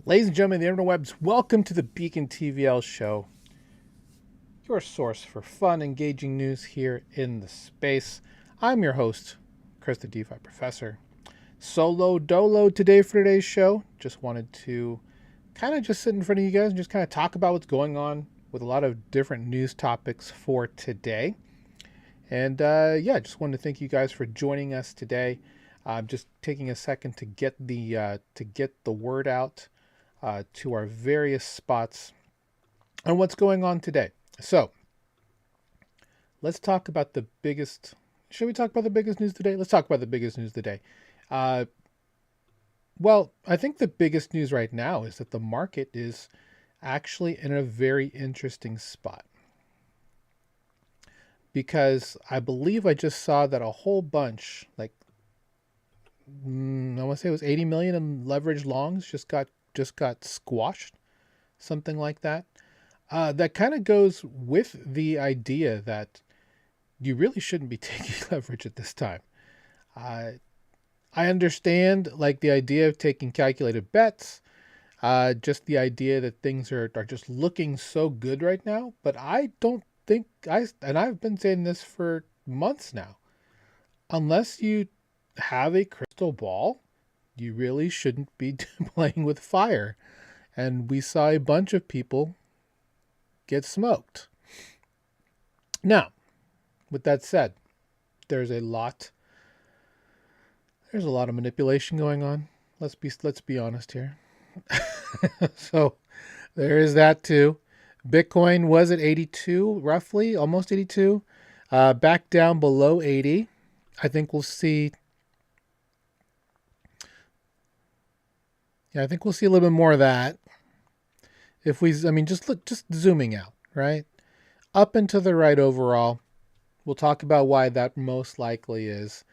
Ladies and gentlemen of the interwebs, welcome to the Beacon TVL show, your source for fun, engaging news here in the space. I'm your host, Chris the DeFi Professor. Solo dolo today for today's show. Just wanted to kind of just sit in front of you guys and just kind of talk about what's going on with a lot of different news topics for today. And just wanted to thank you guys for joining us today. Just taking a second to get the word out to our various spots on what's going on today. So let's talk about the biggest. Should we talk about the biggest news today? Let's talk about the biggest news today. Uh, well, I think the biggest news right now is that the market is actually in a very interesting spot, because I believe I just saw that a whole bunch, like I want to say it was 80 million in leveraged longs, just got squashed, something like that. That kind of goes with the idea that you really shouldn't be taking leverage at this time. Uh, I understand like the idea of taking calculated bets, just the idea that things are just looking so good right now. But I don't think and I've been saying this for months now, unless you have a crystal ball, you really shouldn't be playing with fire. And we saw a bunch of people get smoked. Now, with that said, there's a lot of manipulation going on. Let's be honest here. So there is that too. Bitcoin was at 82, roughly, almost 82, back down below 80. I think we'll see. Yeah, I think we'll see a little bit more of that. If we, I mean, just zooming out, right? Up and to the right overall. We'll talk about why that most likely is.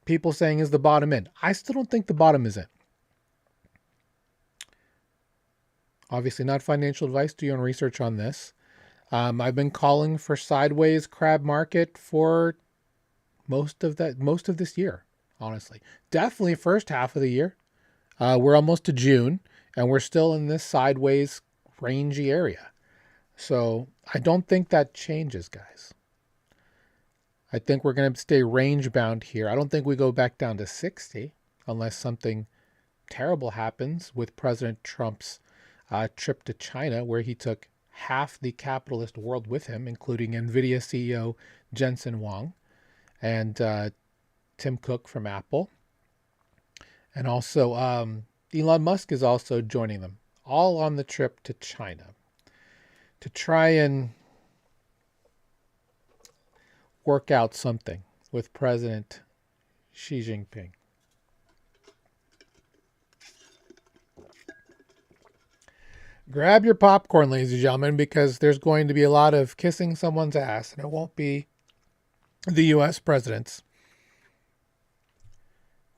People saying is the bottom in. I still don't think the bottom is in. Obviously, not financial advice. Do your own research on this. I've been calling for sideways crab market for most of this year. Honestly, definitely first half of the year. We're almost to June, and we're still in this sideways rangy area. So I don't think that changes, guys. I think we're going to stay range bound here. I don't think we go back down to 60 unless something terrible happens with President Trump's trip to China, where he took half the capitalist world with him, including NVIDIA CEO Jensen Huang and Tim Cook from Apple. And also Elon Musk is also joining them, all on the trip to China to try and work out something with President Xi Jinping. Grab your popcorn, ladies and gentlemen, because there's going to be a lot of kissing someone's ass, and it won't be the U.S. presidents.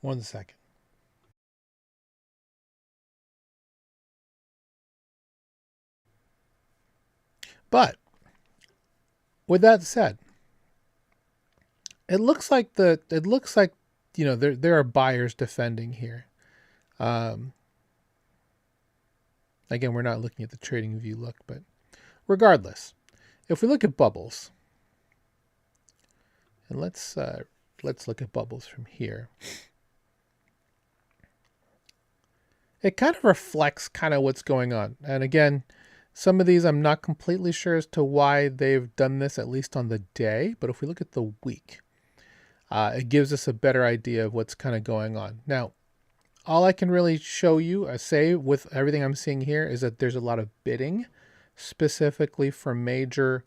1 second. But with that said, it looks like there are buyers defending here. Again, we're not looking at the trading view look, but regardless, if we look at bubbles, and let's look at bubbles from here. It kind of reflects kind of what's going on. And again, some of these I'm not completely sure as to why they've done this, at least on the day. But if we look at the week, it gives us a better idea of what's kind of going on. Now, all I can really show you, say with everything I'm seeing here, is that there's a lot of bidding, specifically for major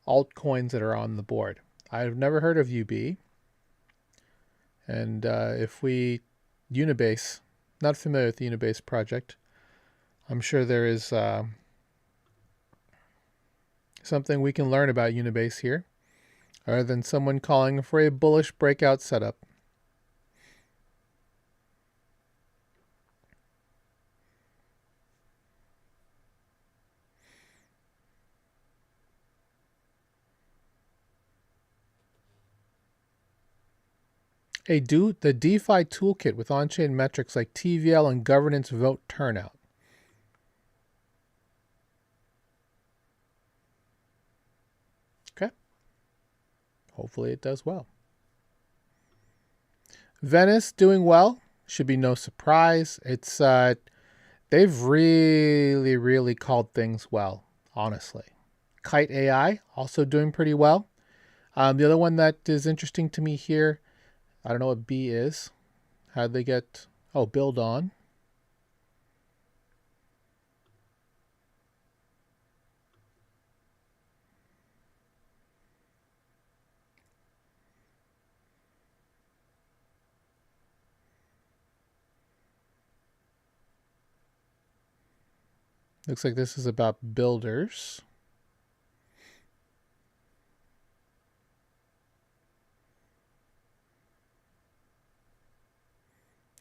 altcoins that are on the board. I've never heard of UB. And if we, Unibase, not familiar with the Unibase project, I'm sure there is something we can learn about Unibase here, other than someone calling for a bullish breakout setup. The DeFi toolkit with on-chain metrics like TVL and governance vote turnout. Hopefully it does well. Venice doing well. Should be no surprise. It's they've really called things well, honestly. Kite AI also doing pretty well. The other one that is interesting to me here, I don't know what B is. How'd they get? Oh, build on. Looks like this is about builders.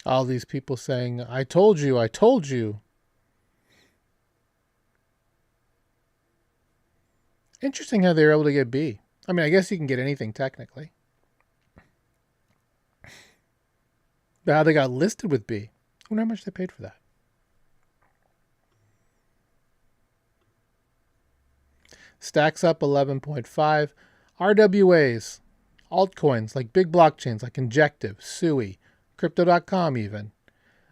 All these people saying, I told you, I told you. Interesting how they were able to get B. I mean, I guess you can get anything technically. But how they got listed with B. I wonder how much they paid for that. Stacks up 11.5. RWAs, altcoins like big blockchains like Injective, Sui, Crypto.com even,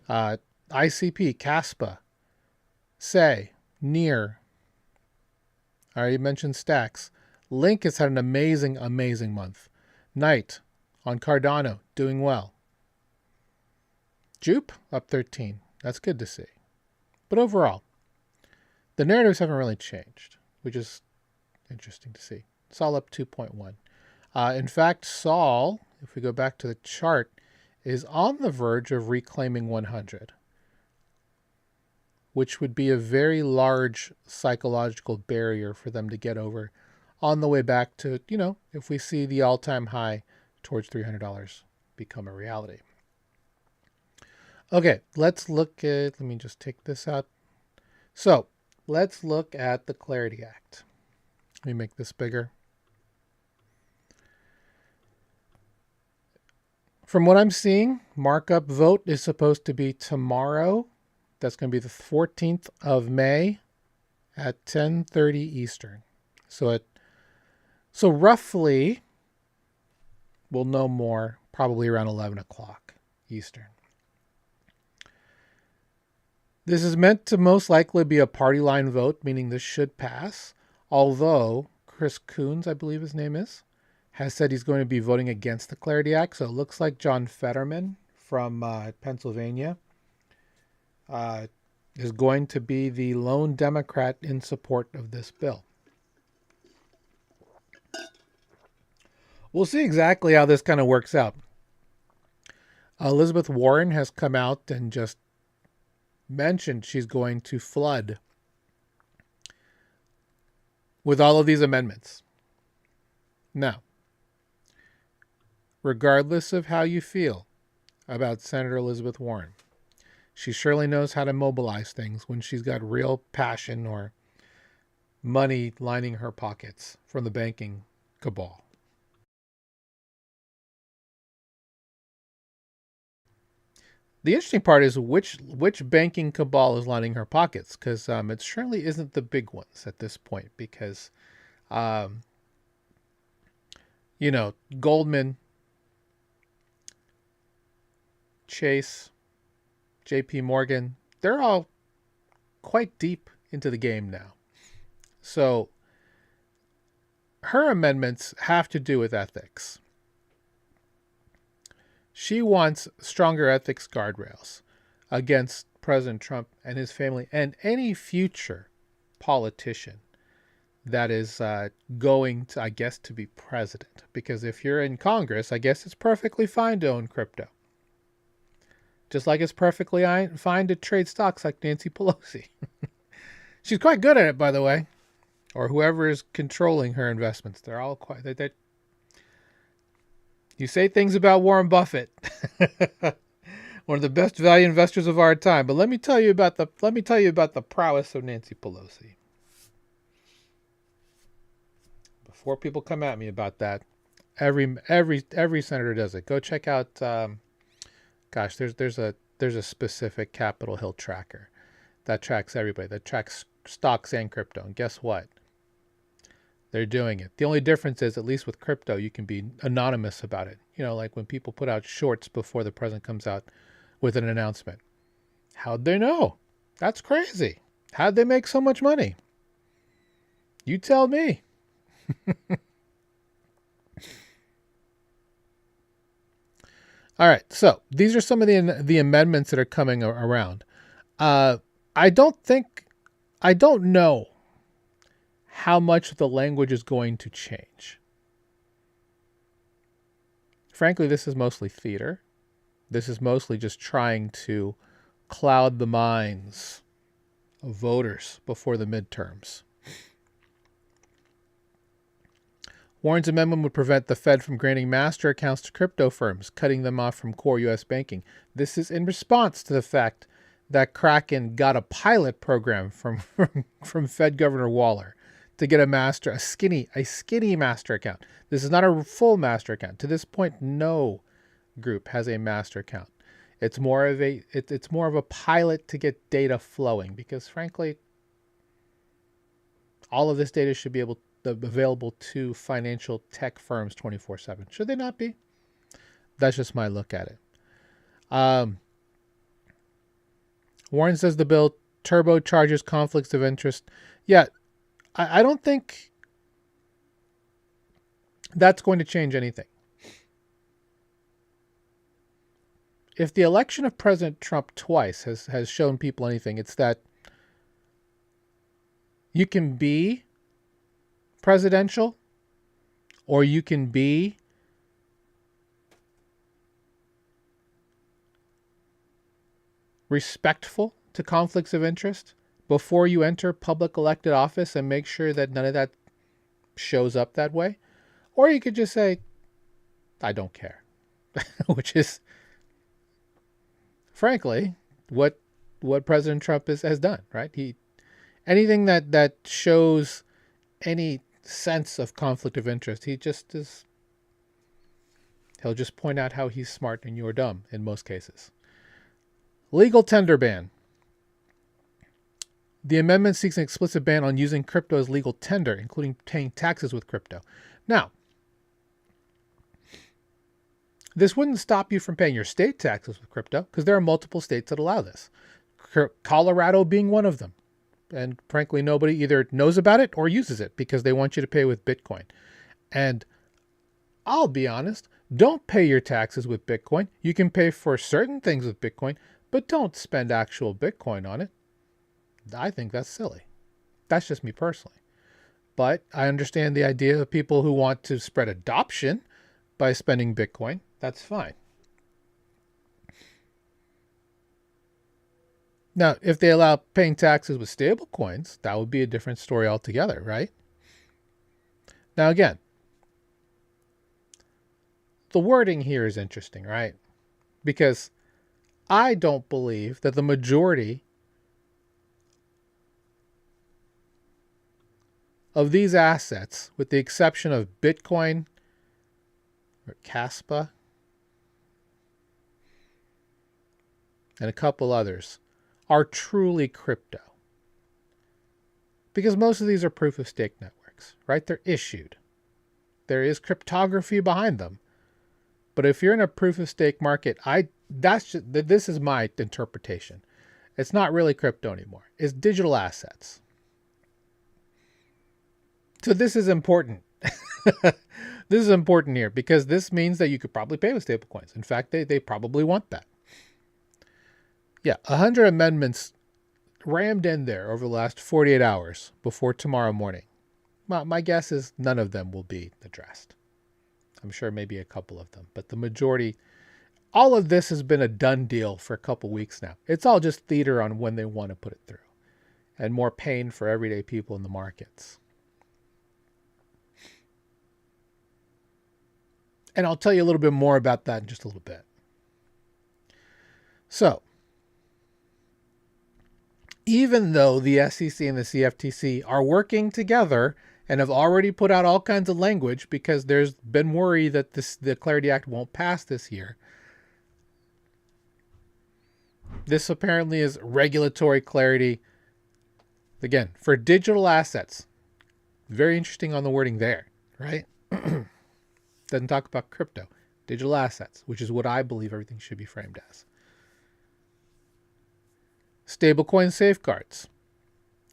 ICP, Caspa, Say, Near. I already mentioned Stacks. Link has had an amazing month. Knight on Cardano doing well. Jupe up 13. That's good to see. But overall, the narratives haven't really changed, which is interesting to see. It's all up 2.1. In fact, Sol, if we go back to the chart, is on the verge of reclaiming 100, which would be a very large psychological barrier for them to get over on the way back to, if we see the all-time high towards $300 become a reality. Okay, let's look at, let me just take this out. So let's look at the Clarity Act. Let me make this bigger. From what I'm seeing, markup vote is supposed to be tomorrow. That's going to be the 14th of May at 10:30 Eastern. So roughly, we'll know more probably around 11 o'clock Eastern. This is meant to most likely be a party line vote, meaning this should pass. Although Chris Coons, I believe his name is, has said he's going to be voting against the Clarity Act. So it looks like John Fetterman from Pennsylvania is going to be the lone Democrat in support of this bill. We'll see exactly how this kind of works out. Elizabeth Warren has come out and just mentioned she's going to flood with all of these amendments. Now, regardless of how you feel about Senator Elizabeth Warren, she surely knows how to mobilize things when she's got real passion or money lining her pockets from the banking cabal. The interesting part is which banking cabal is lining her pockets, because it surely isn't the big ones at this point, because, Goldman, Chase, JP Morgan, they're all quite deep into the game now. So her amendments have to do with ethics. She wants stronger ethics guardrails against President Trump and his family and any future politician that is going to, I guess, to be president. Because if you're in Congress, I guess it's perfectly fine to own crypto. Just like it's perfectly fine to trade stocks like Nancy Pelosi. She's quite good at it, by the way. Or whoever is controlling her investments. They're all quite... You say things about Warren Buffett, one of the best value investors of our time. But let me tell you about the prowess of Nancy Pelosi. Before people come at me about that, every senator does it. Go check out. There's a specific Capitol Hill tracker that tracks everybody. That tracks stocks and crypto. And guess what? They're doing it. The only difference is, at least with crypto, you can be anonymous about it. Like when people put out shorts before the president comes out with an announcement. How'd they know? That's crazy. How'd they make so much money? You tell me. All right. So these are some of the amendments that are coming around. I don't know how much the language is going to change. Frankly, this is mostly theater. This is mostly just trying to cloud the minds of voters before the midterms. Warren's amendment would prevent the Fed from granting master accounts to crypto firms, cutting them off from core U.S. banking. This is in response to the fact that Kraken got a pilot program from Fed Governor Waller to get a skinny master account. This is not a full master account. To this point, no group has a master account. It's more of a pilot to get data flowing, because frankly, all of this data should be available to financial tech firms 24/7. Should they not be? That's just my look at it. Warren says the bill turbocharges conflicts of interest. Yeah, I don't think that's going to change anything. If the election of President Trump twice has shown people anything, it's that you can be presidential or you can be respectful to conflicts of interest before you enter public elected office and make sure that none of that shows up that way. Or you could just say, I don't care, which is, frankly, what President Trump has done, right? Anything that shows any sense of conflict of interest, he'll just point out how he's smart and you're dumb in most cases. Legal tender ban. The amendment seeks an explicit ban on using crypto as legal tender, including paying taxes with crypto. Now, this wouldn't stop you from paying your state taxes with crypto, because there are multiple states that allow this. Colorado being one of them. And frankly, nobody either knows about it or uses it because they want you to pay with Bitcoin. And I'll be honest, don't pay your taxes with Bitcoin. You can pay for certain things with Bitcoin, but don't spend actual Bitcoin on it. I think that's silly. That's just me personally. But I understand the idea of people who want to spread adoption by spending Bitcoin. That's fine. Now, if they allow paying taxes with stable coins, that would be a different story altogether, right? Now, again, the wording here is interesting, right? Because I don't believe that the majority of these assets, with the exception of Bitcoin or Caspa and a couple others, are truly crypto. Because most of these are proof of stake networks, right? They're issued. There is cryptography behind them. But if you're in a proof of stake market, this is my interpretation. It's not really crypto anymore. It's digital assets. So this is important. This is important here because this means that you could probably pay with stablecoins. In fact, they probably want that. Yeah, 100 amendments rammed in there over the last 48 hours before tomorrow morning. My guess is none of them will be addressed. I'm sure maybe a couple of them, but the majority, all of this has been a done deal for a couple weeks now. It's all just theater on when they want to put it through, and more pain for everyday people in the markets. And I'll tell you a little bit more about that in just a little bit. So, even though the SEC and the CFTC are working together and have already put out all kinds of language because there's been worry that the Clarity Act won't pass this year, this apparently is regulatory clarity, again, for digital assets. Very interesting on the wording there, right? Doesn't talk about crypto, digital assets, which is what I believe everything should be framed as. Stablecoin safeguards.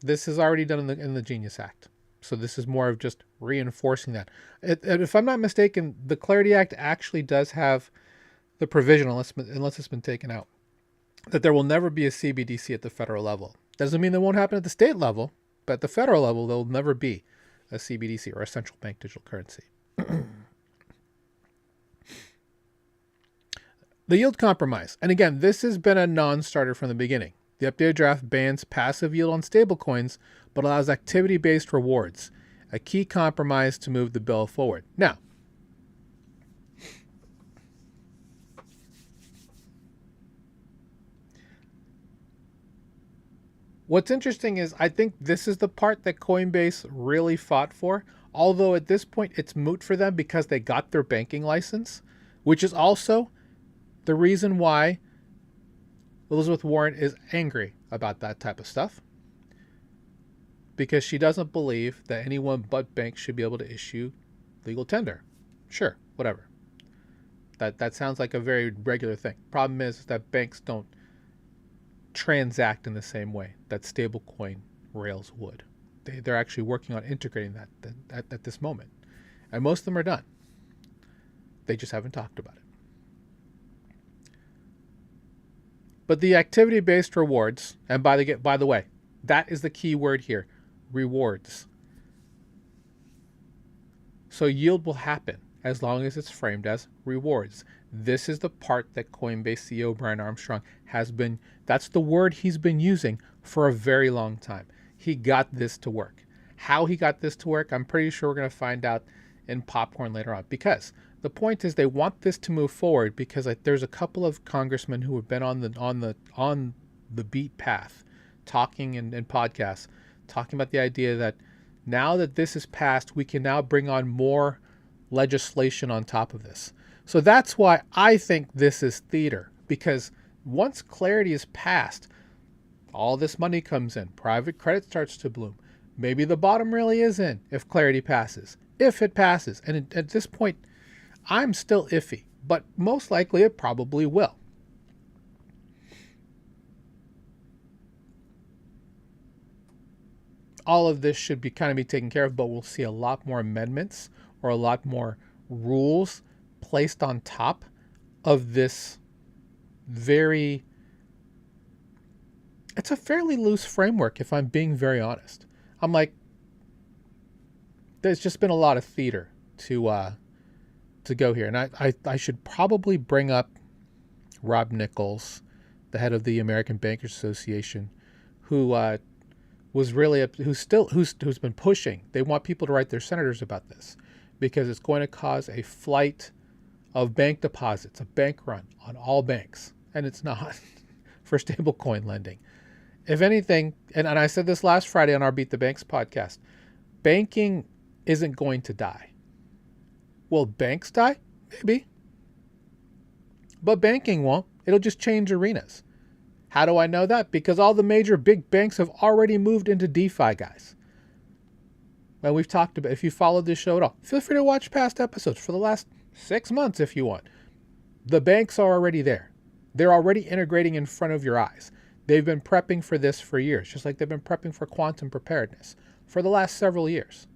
This is already done in the Genius Act. So this is more of just reinforcing that. If I'm not mistaken, the Clarity Act actually does have the provision, unless it's been taken out, that there will never be a CBDC at the federal level. Doesn't mean that won't happen at the state level, but at the federal level, there will never be a CBDC or a central bank digital currency. The yield compromise. And again, this has been a non-starter from the beginning. The updated draft bans passive yield on stablecoins, but allows activity-based rewards, a key compromise to move the bill forward. Now, what's interesting is I think this is the part that Coinbase really fought for, although at this point it's moot for them because they got their banking license, which is also the reason why Elizabeth Warren is angry about that type of stuff, because she doesn't believe that anyone but banks should be able to issue legal tender. Sure, whatever. That sounds like a very regular thing. Problem is that banks don't transact in the same way that stablecoin rails would. They're actually working on integrating that at this moment. And most of them are done. They just haven't talked about it. But the activity-based rewards, and by the way, that is the key word here, rewards. So yield will happen as long as it's framed as rewards. This is the part that Coinbase CEO Brian Armstrong that's the word he's been using for a very long time. He got this to work. How he got this to work, I'm pretty sure we're going to find out in popcorn later on, because the point is they want this to move forward because there's a couple of congressmen who have been on the beat path, talking in podcasts, talking about the idea that now that this is passed, we can now bring on more legislation on top of this. So that's why I think this is theater, because once Clarity is passed, all this money comes in. Private credit starts to bloom. Maybe the bottom really is in if Clarity passes. If it passes. And at this point, I'm still iffy, but most likely it probably will. All of this should be taken care of, but we'll see a lot more amendments or a lot more rules placed on top of this it's a fairly loose framework, if I'm being very honest. I'm like, there's just been a lot of theater to go here. And I should probably bring up Rob Nichols, the head of the American Bankers Association, who was really who's been pushing. They want people to write their senators about this because it's going to cause a flight of bank deposits, a bank run on all banks, and it's not for stablecoin lending. If anything, and I said this last Friday on our Beat the Banks podcast, banking isn't going to die. Will banks die? Maybe. But banking won't. It'll just change arenas. How do I know that? Because all the major big banks have already moved into DeFi, guys. And we've talked about, if you followed this show at all, feel free to watch past episodes for the last 6 months if you want. The banks are already there. They're already integrating in front of your eyes. They've been prepping for this for years, just like they've been prepping for quantum preparedness for the last several years.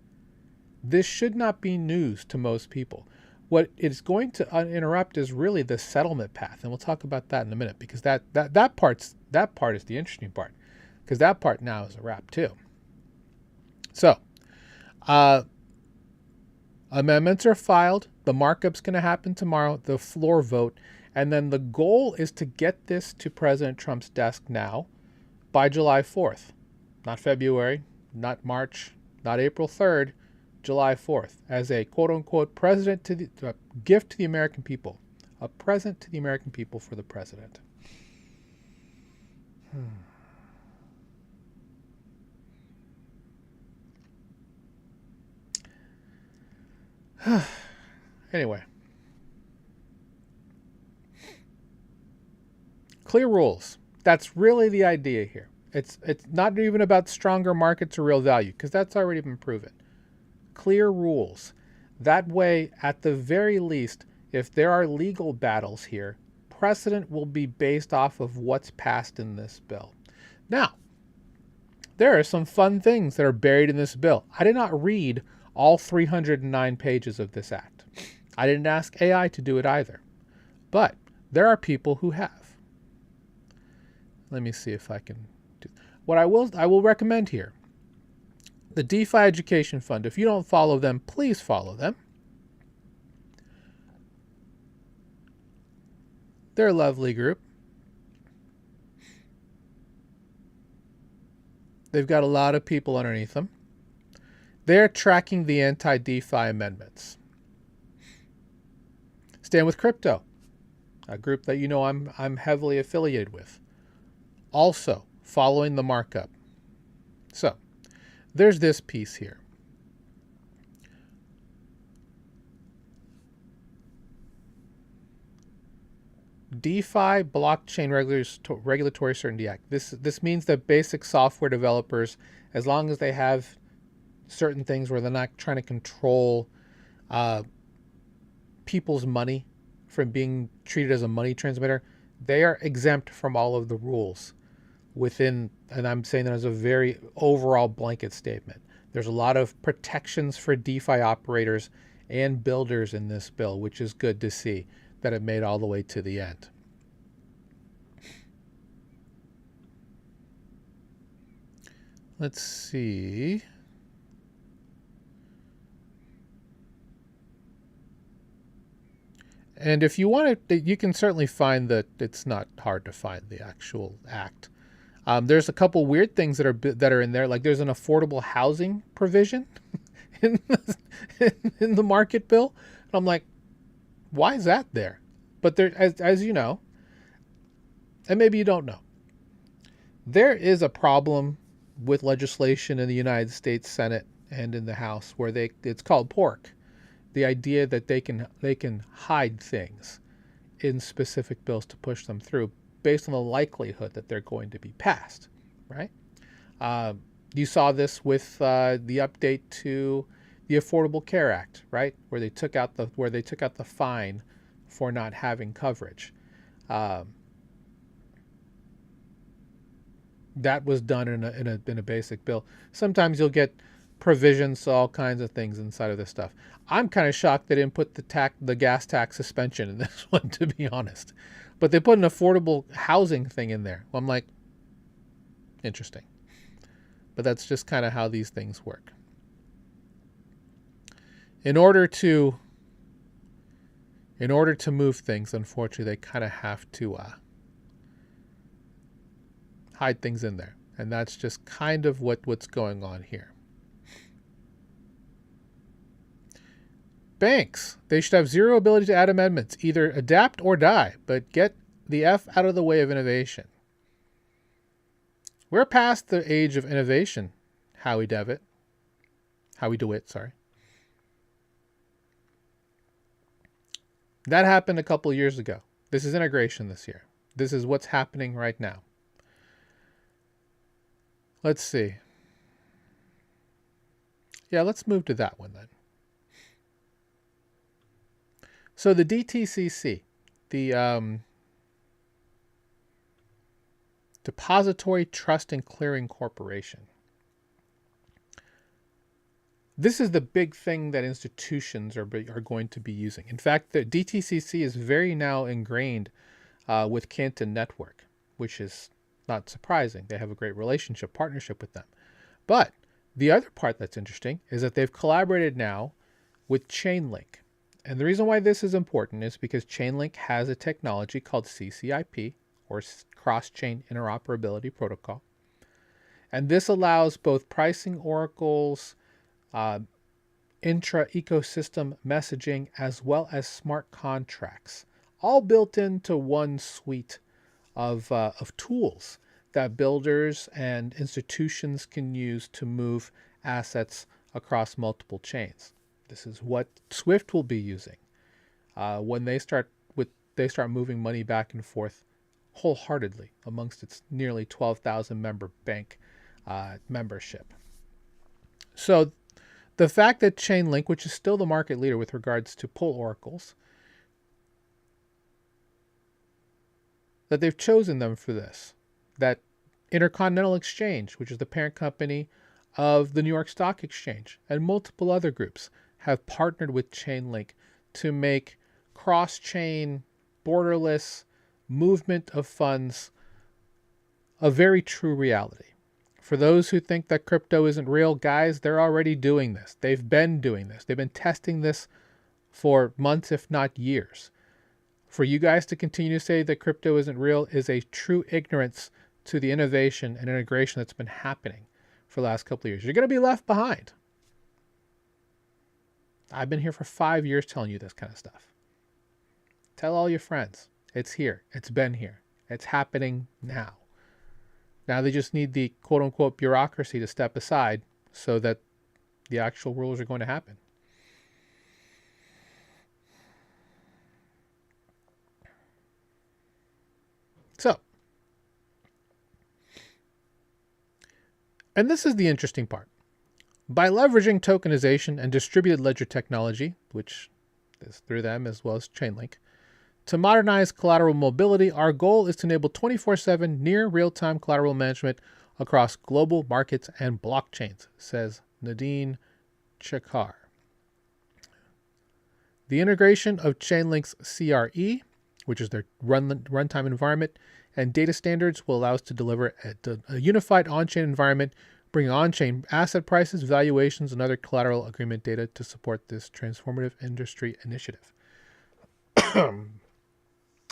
This should not be news to most people. What it's going to interrupt is really the settlement path, and we'll talk about that in a minute, because that part is the interesting part, because that part now is a wrap too. So, amendments are filed. The markup's going to happen tomorrow. The floor vote. And then the goal is to get this to President Trump's desk now by July 4th. Not February, not March, not April 3rd, July 4th, as a quote-unquote gift to the American people, a present to the American people for the president. Anyway. Clear rules. That's really the idea here. It's not even about stronger markets or real value, because that's already been proven. clear rules. That way, at the very least, if there are legal battles here, precedent will be based off of what's passed in this bill. Now, there are some fun things that are buried in this bill. I did not read all 309 pages of this act. I didn't ask AI to do it either. But there are people who have. Let me see if I can do what I will recommend here. The DeFi Education Fund. If you don't follow them, please follow them. They're a lovely group. They've got a lot of people underneath them. They're tracking the anti-DeFi amendments. Stand with Crypto, a group that you know I'm heavily affiliated with, also following the markup. So there's this piece here. DeFi Blockchain Regulatory Certainty Act. This means that basic software developers, as long as they have certain things where they're not trying to control people's money from being treated as a money transmitter, they are exempt from all of the rules within, and I'm saying that as a very overall blanket statement. There's a lot of protections for DeFi operators and builders in this bill, which is good to see that it made all the way to the end. Let's see. And if you want to, you can certainly find that it's not hard to find the actual act. There's a couple weird things that are in there. Like there's an affordable housing provision in the market bill. And I'm like, why is that there? But there, as you know, and maybe you don't know, there is a problem with legislation in the United States Senate and in the House where it's called pork. The idea that they can hide things in specific bills to push them through based on the likelihood that they're going to be passed, right? You saw this with the update to the Affordable Care Act, right, where they took out the fine for not having coverage. That was done in a basic bill. Sometimes you'll get provisions, all kinds of things inside of this stuff. I'm kind of shocked they didn't put the gas tax suspension in this one, to be honest. But they put an affordable housing thing in there. Well, I'm like, interesting. But that's just kind of how these things work. In order to move things, unfortunately, they kind of have to hide things in there. And that's just kind of what's going on here. Banks, they should have zero ability to add amendments, either adapt or die, but get the F out of the way of innovation. We're past the age of innovation, Howie DeWitt, sorry. That happened a couple of years ago. This is integration this year. This is what's happening right now. Let's see. Yeah, let's move to that one then. So the DTCC, the Depository Trust and Clearing Corporation. This is the big thing that institutions are going to be using. In fact, the DTCC is very now ingrained with Canton Network, which is not surprising. They have a great partnership with them. But the other part that's interesting is that they've collaborated now with Chainlink. And the reason why this is important is because Chainlink has a technology called CCIP, or Cross-Chain Interoperability Protocol. And this allows both pricing oracles, intra-ecosystem messaging, as well as smart contracts, all built into one suite of tools that builders and institutions can use to move assets across multiple chains. This is what Swift will be using when they start moving money back and forth wholeheartedly amongst its nearly 12,000 member bank membership. So The fact that Chainlink, which is still the market leader with regards to pull oracles, that they've chosen them for this. That Intercontinental Exchange, which is the parent company of the New York Stock Exchange, and multiple other groups have partnered with Chainlink to make cross-chain, borderless movement of funds a very true reality. For those who think that crypto isn't real, guys, they're already doing this. They've been doing this. They've been testing this for months, if not years. For you guys to continue to say that crypto isn't real is a true ignorance to the innovation and integration that's been happening for the last couple of years. You're going to be left behind. I've been here for 5 years telling you this kind of stuff. Tell all your friends. It's here. It's been here. It's happening now. Now they just need the quote-unquote bureaucracy to step aside so that the actual rules are going to happen. So, and this is the interesting part. By leveraging tokenization and distributed ledger technology, which is through them as well as Chainlink, to modernize collateral mobility, our goal is to enable 24/7 near real-time collateral management across global markets and blockchains, says Nadine Chakar. The integration of Chainlink's CRE, which is their runtime environment, and data standards will allow us to deliver a unified on-chain environment, bringing on-chain asset prices, valuations, and other collateral agreement data to support this transformative industry initiative.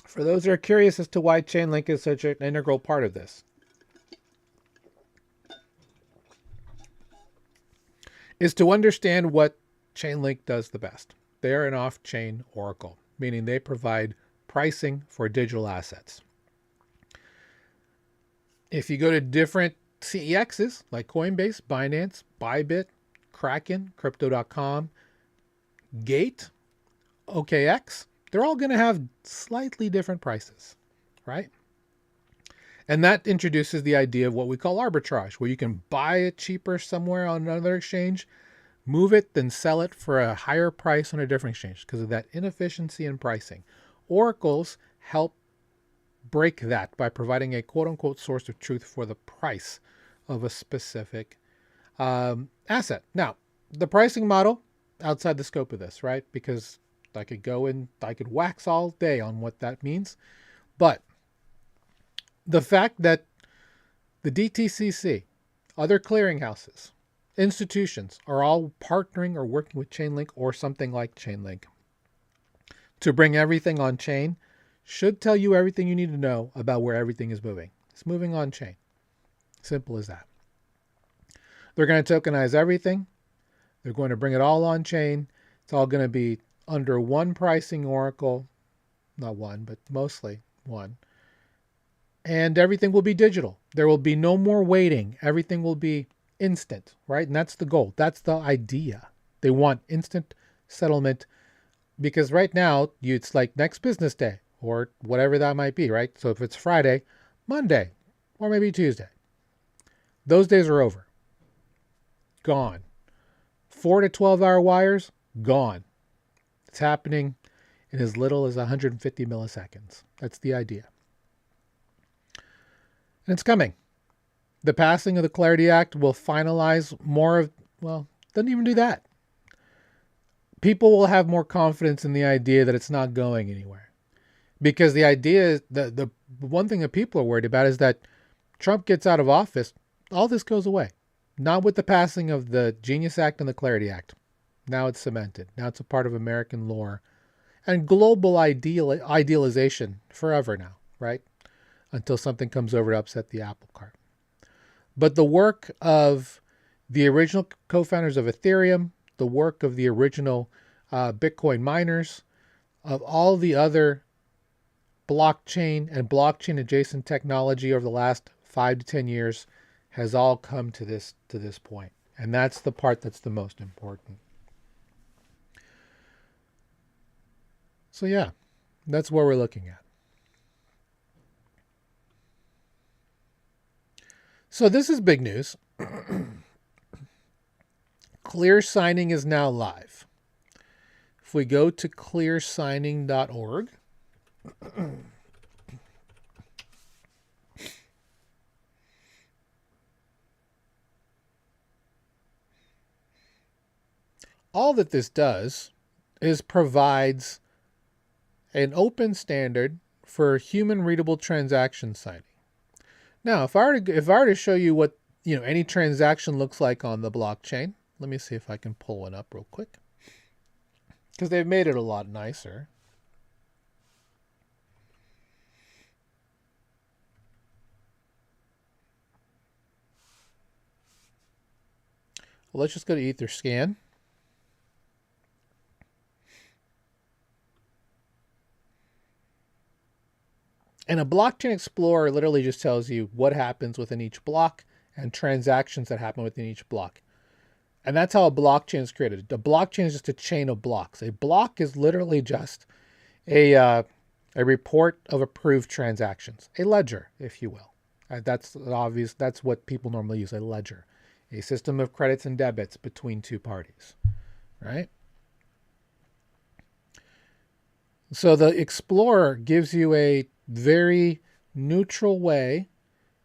For those that are curious as to why Chainlink is such an integral part of this, is to understand what Chainlink does the best. They are an off-chain oracle, meaning they provide pricing for digital assets. If you go to different CEXs like Coinbase, Binance, Bybit, Kraken, Crypto.com, Gate, OKX, they're all going to have slightly different prices, right? And that introduces the idea of what we call arbitrage, where you can buy it cheaper somewhere on another exchange, move it, then sell it for a higher price on a different exchange because of that inefficiency in pricing. Oracles help break that by providing a quote-unquote source of truth for the price of a specific asset. Now, the pricing model, outside the scope of this, right? Because I could wax all day on what that means. But the fact that the DTCC, other clearinghouses, institutions are all partnering or working with Chainlink or something like Chainlink to bring everything on chain should tell you everything you need to know about where everything is moving. It's moving on chain. Simple as that. They're going to tokenize everything. They're going to bring it all on chain. It's all going to be under one pricing oracle. Not one, but mostly one. And everything will be digital. There will be no more waiting. Everything will be instant, right? And that's the goal. That's the idea. They want instant settlement because right now it's like next business day or whatever that might be, right? So if it's Friday, Monday, or maybe Tuesday, those days are over. Gone. 4 to 12-hour wires, gone. It's happening in as little as 150 milliseconds. That's the idea. And it's coming. The passing of the Clarity Act will finalize more of, well, doesn't even do that. People will have more confidence in the idea that it's not going anywhere. Because the idea is, the one thing that people are worried about is that Trump gets out of office, all this goes away. Not with the passing of the Genius Act and the Clarity Act. Now it's cemented. Now it's a part of American lore and global idealization forever now, right? Until something comes over to upset the apple cart. But the work of the original co-founders of Ethereum, the work of the original Bitcoin miners, of all the other blockchain and blockchain adjacent technology over the last 5 to 10 years has all come to this point. And that's the part that's the most important. So yeah, that's what we're looking at. So this is big news. Clear signing is now live. If we go to clearsigning.org, all that this does is provides an open standard for human readable transaction signing. Now, if I were to show you what any transaction looks like on the blockchain, let me see if I can pull one up real quick, because they've made it a lot nicer. Well, let's just go to Etherscan. And a blockchain explorer literally just tells you what happens within each block and transactions that happen within each block. And that's how a blockchain is created. A blockchain is just a chain of blocks. A block is literally just a report of approved transactions, a ledger, if you will. That's obvious. That's what people normally use, a ledger, a system of credits and debits between two parties, right? So the Explorer gives you a very neutral way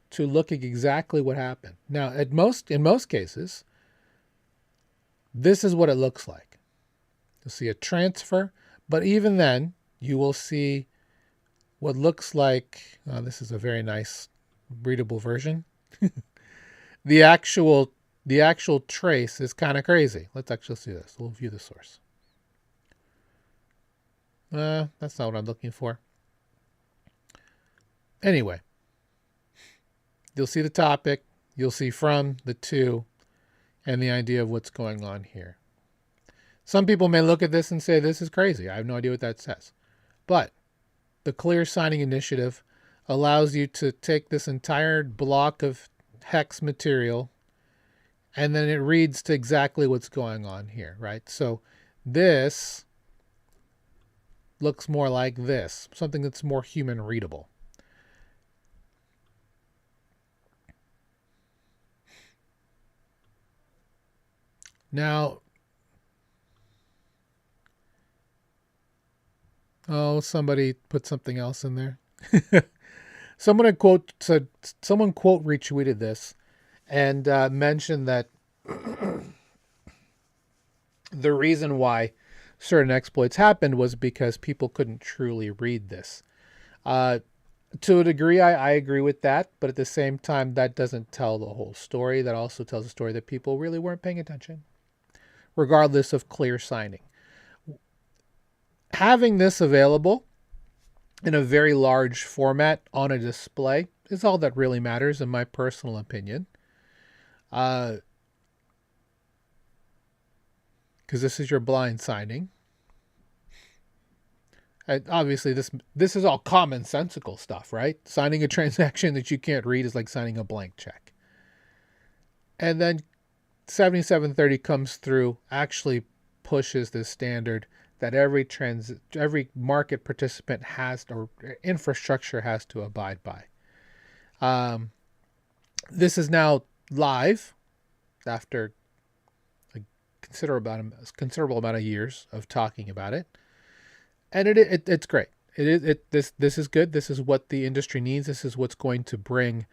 to look at exactly what happened. Now, in most cases, this is what it looks like. You'll see a transfer, but even then, you will see what looks like, this is a very nice readable version. The actual trace is kind of crazy. Let's actually see this. We'll view the source. That's not what I'm looking for. Anyway, you'll see the topic, you'll see from, the to, and the idea of what's going on here. Some people may look at this and say, this is crazy. I have no idea what that says. But the Clear Signing Initiative allows you to take this entire block of hex material, and then it reads to exactly what's going on here, right? So this looks more like this, something that's more human readable. Now, somebody put something else in there. Someone quote retweeted this and mentioned that the reason why certain exploits happened was because people couldn't truly read this. To a degree, I agree with that, but at the same time, that doesn't tell the whole story. That also tells a story that people really weren't paying attention, regardless of clear signing. Having this available in a very large format on a display is all that really matters, in my personal opinion. Because this is your blind signing. And obviously, this is all commonsensical stuff, right? Signing a transaction that you can't read is like signing a blank check. And then 7730 comes through, actually pushes this standard that every market participant has, or infrastructure has, to abide by. This is now live after a considerable amount of years of talking about it, and it's great. This is good. This is what the industry needs. This is what's going to bring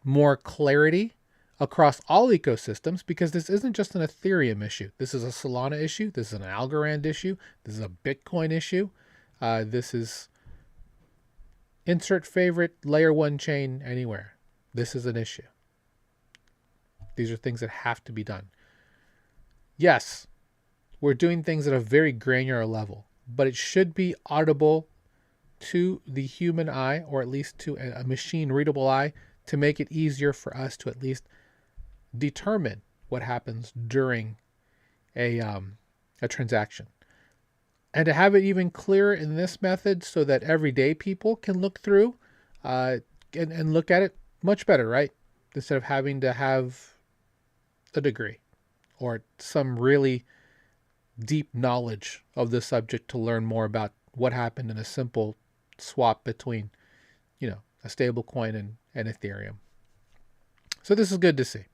more clarity across all ecosystems, because this isn't just an Ethereum issue. This is a Solana issue. This is an Algorand issue. This is a Bitcoin issue. This is insert favorite layer 1 chain anywhere. This is an issue. These are things that have to be done. Yes, we're doing things at a very granular level, but it should be audible to the human eye, or at least to a machine readable eye, to make it easier for us to at least determine what happens during a transaction, and to have it even clearer in this method so that everyday people can look through and look at it much better, right? Instead of having to have a degree or some really deep knowledge of the subject to learn more about what happened in a simple swap between, a stable coin and Ethereum. So this is good to see.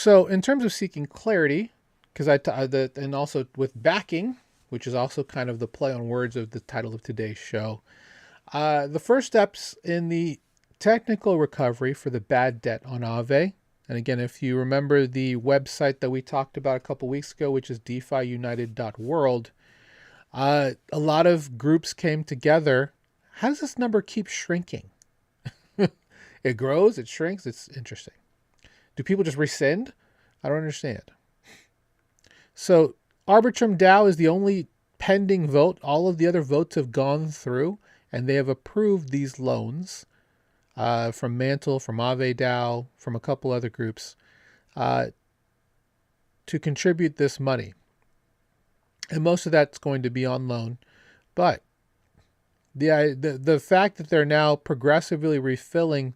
So in terms of seeking clarity, because and also with backing, which is also kind of the play on words of the title of today's show, the first steps in the technical recovery for the bad debt on Aave. And again, if you remember the website that we talked about a couple weeks ago, which is DeFiUnited.world, a lot of groups came together. How does this number keep shrinking? It grows, it shrinks. It's interesting. Do people just rescind? I don't understand. So Arbitrum DAO is the only pending vote. All of the other votes have gone through, and they have approved these loans from Mantle, from Aave DAO, from a couple other groups to contribute this money. And most of that's going to be on loan. But the fact that they're now progressively refilling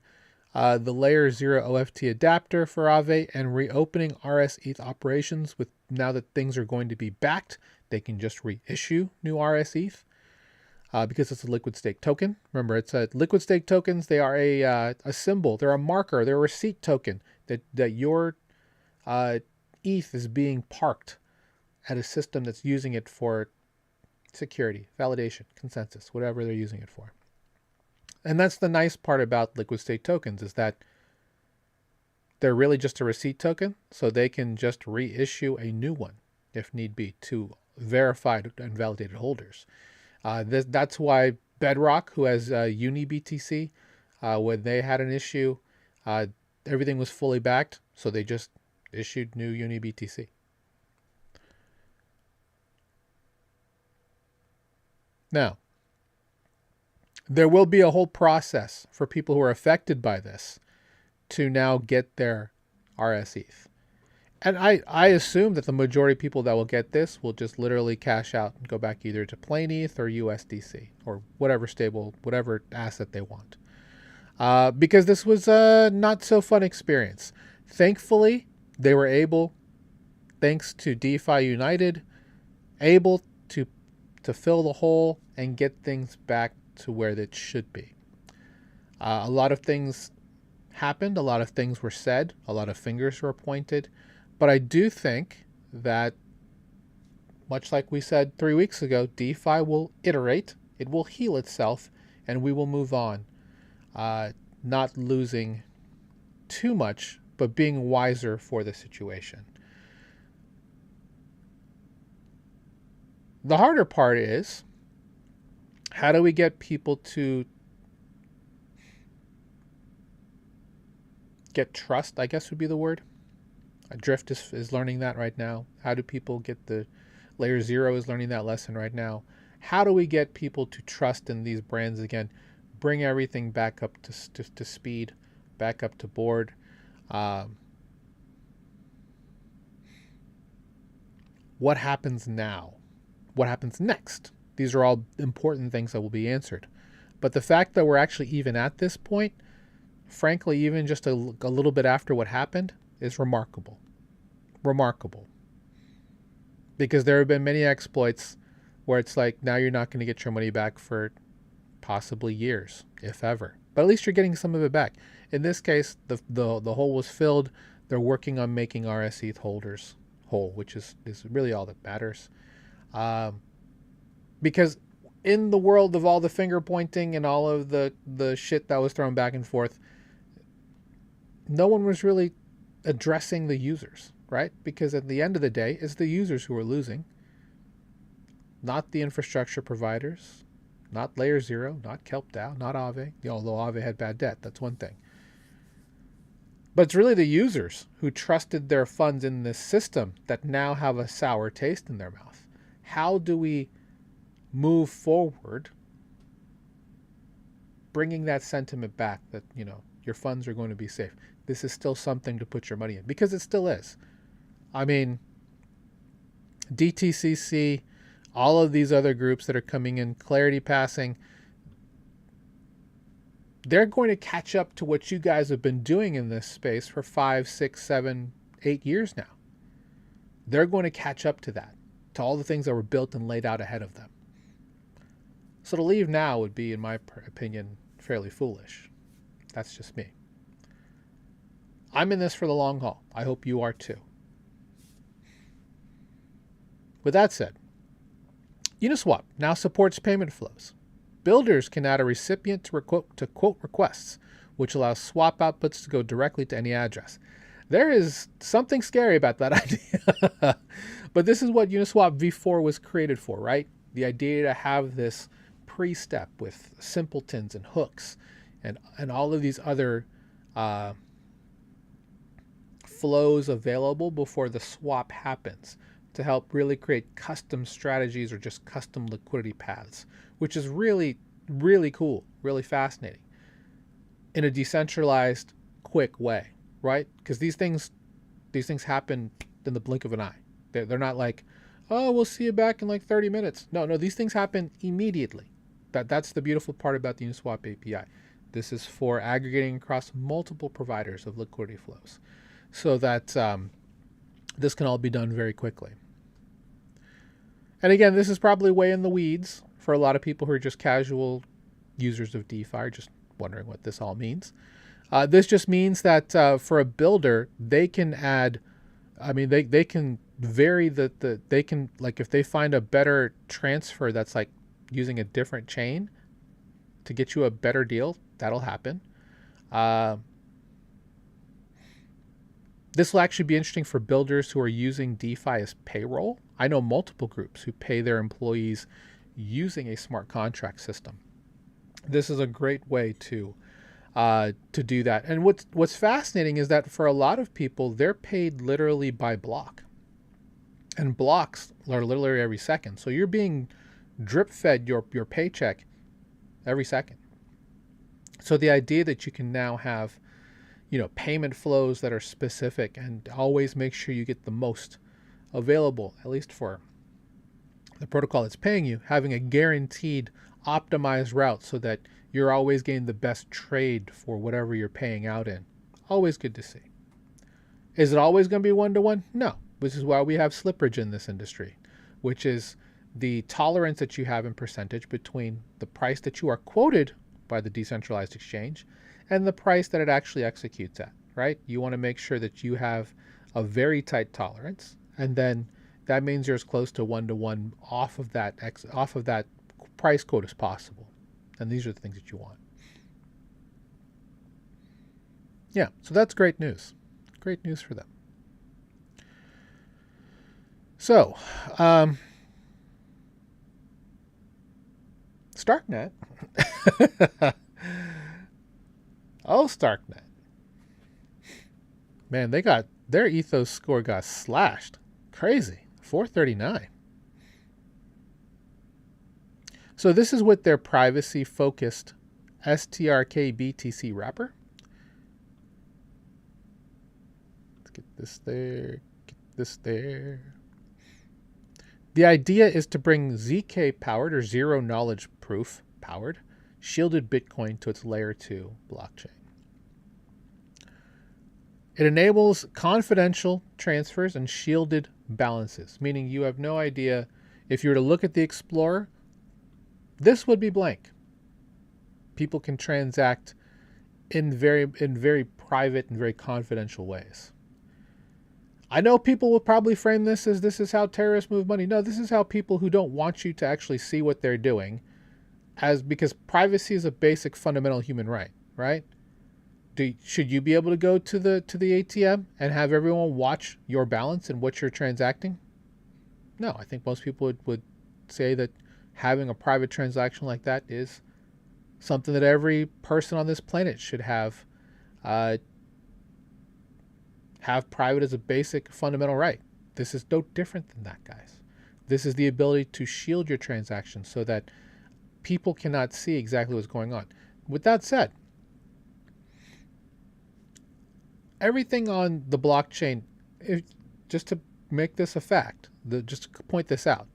the layer 0 OFT adapter for Aave and reopening RS-ETH operations with now that things are going to be backed, they can just reissue new RS-ETH because it's a liquid stake token. Remember, it's a liquid stake tokens. They are a symbol. They're a marker. They're a receipt token that your ETH is being parked at a system that's using it for security, validation, consensus, whatever they're using it for. And that's the nice part about liquid state tokens, is that they're really just a receipt token, so they can just reissue a new one if need be to verified and validated holders. That's why Bedrock, who has UniBTC, when they had an issue, everything was fully backed, so they just issued new UniBTC. Now, there will be a whole process for people who are affected by this to now get their RS-ETH. And I assume that the majority of people that will get this will just literally cash out and go back either to plain ETH or USDC or whatever stable, whatever asset they want. Because this was a not so fun experience. Thankfully, they were able, thanks to DeFi United, able to fill the hole and get things back to where it should be. A lot of things happened, a lot of things were said, a lot of fingers were pointed, but I do think that, much like we said 3 weeks ago, DeFi will iterate, it will heal itself, and we will move on, not losing too much, but being wiser for the situation. The harder part is, how do we get people to get trust, I guess would be the word. Drift is learning that right now. How do people get the layer 0 is learning that lesson right now. How do we get people to trust in these brands again? Bring everything back up to speed, back up to board. What happens now? What happens next? These are all important things that will be answered. But the fact that we're actually even at this point, frankly, even just a little bit after what happened, is remarkable. Remarkable. Because there have been many exploits where it's like, now you're not going to get your money back for possibly years, if ever. But at least you're getting some of it back. In this case, the hole was filled. They're working on making RS-ETH holders whole, which is really all that matters. Because in the world of all the finger pointing and all of the shit that was thrown back and forth, no one was really addressing the users, right? Because at the end of the day, it's the users who are losing, not the infrastructure providers, not Layer 0, not Kelp DAO, not Aave, although Aave had bad debt, that's one thing. But it's really the users who trusted their funds in this system that now have a sour taste in their mouth. How do we move forward, bringing that sentiment back that, your funds are going to be safe? This is still something to put your money in, because it still is. I mean, DTCC, all of these other groups that are coming in, Clarity Passing, they're going to catch up to what you guys have been doing in this space for 5, 6, 7, 8 years now. They're going to catch up to that, to all the things that were built and laid out ahead of them. So to leave now would be, in my opinion, fairly foolish. That's just me. I'm in this for the long haul. I hope you are too. With that said, Uniswap now supports payment flows. Builders can add a recipient to quote requests, which allows swap outputs to go directly to any address. There is something scary about that idea. But this is what Uniswap v4 was created for, right? The idea to have this pre-step with simpletons and hooks and all of these other flows available before the swap happens to help really create custom strategies or just custom liquidity paths, which is really, really cool, really fascinating in a decentralized, quick way, right? Because these things happen in the blink of an eye. They're not like, oh, we'll see you back in like 30 minutes. No, these things happen immediately. That's the beautiful part about the Uniswap API. This is for aggregating across multiple providers of liquidity flows so that this can all be done very quickly. And again, this is probably way in the weeds for a lot of people who are just casual users of DeFi, just wondering what this all means. This just means that for a builder, they can add, they can vary they can, like if they find a better transfer that's like using a different chain to get you a better deal, that'll happen. This will actually be interesting for builders who are using DeFi as payroll. I know multiple groups who pay their employees using a smart contract system. This is a great way to do that. And what's fascinating is that for a lot of people, they're paid literally by block. And blocks are literally every second. So you're being drip fed your paycheck every second. So the idea that you can now have, payment flows that are specific and always make sure you get the most available, at least for the protocol that's paying you, having a guaranteed optimized route so that you're always getting the best trade for whatever you're paying out in. Always good to see. Is it always going to be one-to-one? No. This is why we have slippage in this industry, which is the tolerance that you have in percentage between the price that you are quoted by the decentralized exchange and the price that it actually executes at, right? You want to make sure that you have a very tight tolerance, and then that means you're as close to one-to-one off of that price quote as possible. And these are the things that you want. Yeah, so that's great news. Great news for them. So, Starknet. Oh, Starknet. Man, their ethos score got slashed. Crazy. 439. So this is with their privacy-focused STRK BTC wrapper. Let's get this there. Get this there. The idea is to bring ZK-powered or zero-knowledge proof-powered shielded Bitcoin to its layer 2 blockchain. It enables confidential transfers and shielded balances, meaning you have no idea if you were to look at the Explorer, this would be blank. People can transact in very private and very confidential ways. I know people will probably frame this as this is how terrorists move money. No, this is how people who don't want you to actually see what they're doing, because privacy is a basic fundamental human right, right? Should you be able to go to the ATM and have everyone watch your balance and what you're transacting? No, I think most people would say that having a private transaction like that is something that every person on this planet should have private as a basic fundamental right. This is no different than that, guys. This is the ability to shield your transactions so that people cannot see exactly what's going on. With that said, everything on the blockchain, just to make this a fact, just to point this out,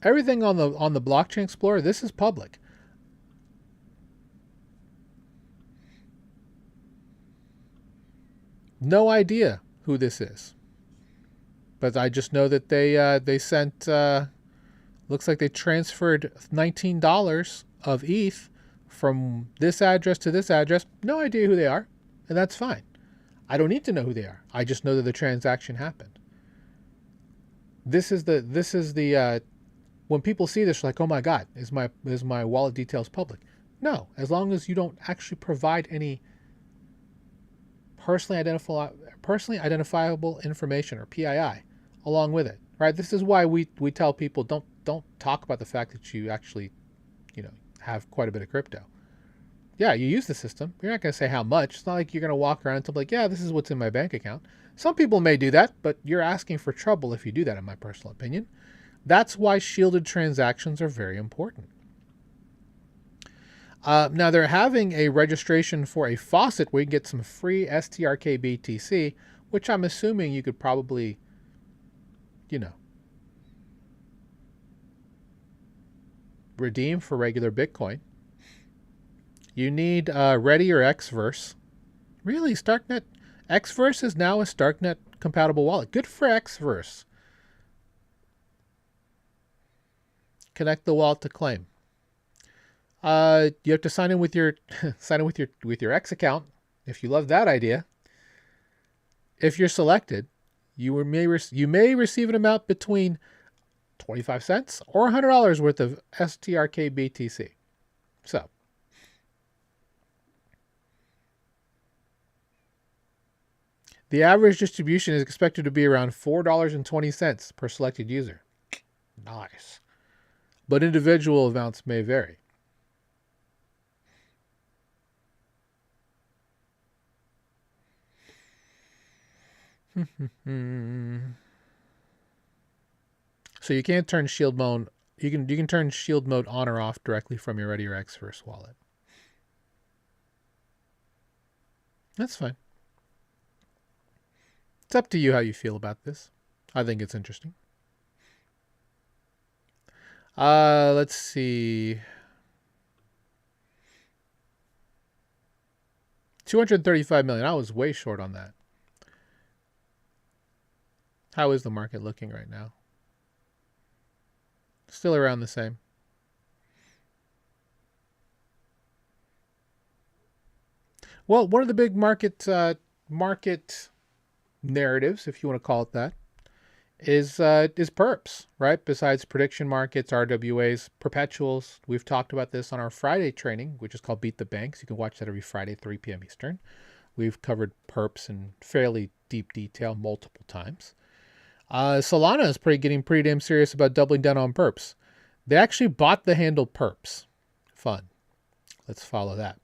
everything on the blockchain explorer, this is public. No idea who this is, but I just know that they sent. Looks like they transferred $19 of ETH from this address to this address. No idea who they are, and that's fine. I don't need to know who they are. I just know that the transaction happened. This is the when people see this, like, oh my God, is my wallet details public? No, as long as you don't actually provide any personally identifiable information, or PII, along with it. Right? This is why we tell people, don't talk about the fact that you actually, you know, have quite a bit of crypto. Yeah, you use the system. You're not going to say how much. It's not like you're going to walk around and tell, like, yeah, this is what's in my bank account. Some people may do that, but you're asking for trouble if you do that, in my personal opinion. That's why shielded transactions are very important. Now, they're having a registration for a faucet where you can get some free STRK BTC, which I'm assuming you could probably, you know, redeem for regular Bitcoin. You need Ready or Xverse. Really, Starknet? Xverse is now a Starknet compatible wallet. Good for Xverse. Connect the wallet to claim. You have to sign in with your X account. If you love that idea, if you're selected, you may receive an amount between 25 cents or $100 worth of STRK BTC. So, the average distribution is expected to be around $4.20 per selected user. Nice. But individual amounts may vary. So you can't turn shield mode. You can turn shield mode on or off directly from your Ready or Xverse wallet. That's fine. It's up to you how you feel about this. I think it's interesting. Let's see. 235 million. I was way short on that. How is the market looking right now? Still around the same. Well, one of the big market narratives, if you want to call it that, is perps, right? Besides prediction markets, RWAs, perpetuals. We've talked about this on our Friday training, which is called Beat the Banks. You can watch that every Friday, 3 p.m. Eastern. We've covered perps in fairly deep detail multiple times. Solana is getting pretty damn serious about doubling down on perps. They actually bought the handle perps. Fun. Let's follow that.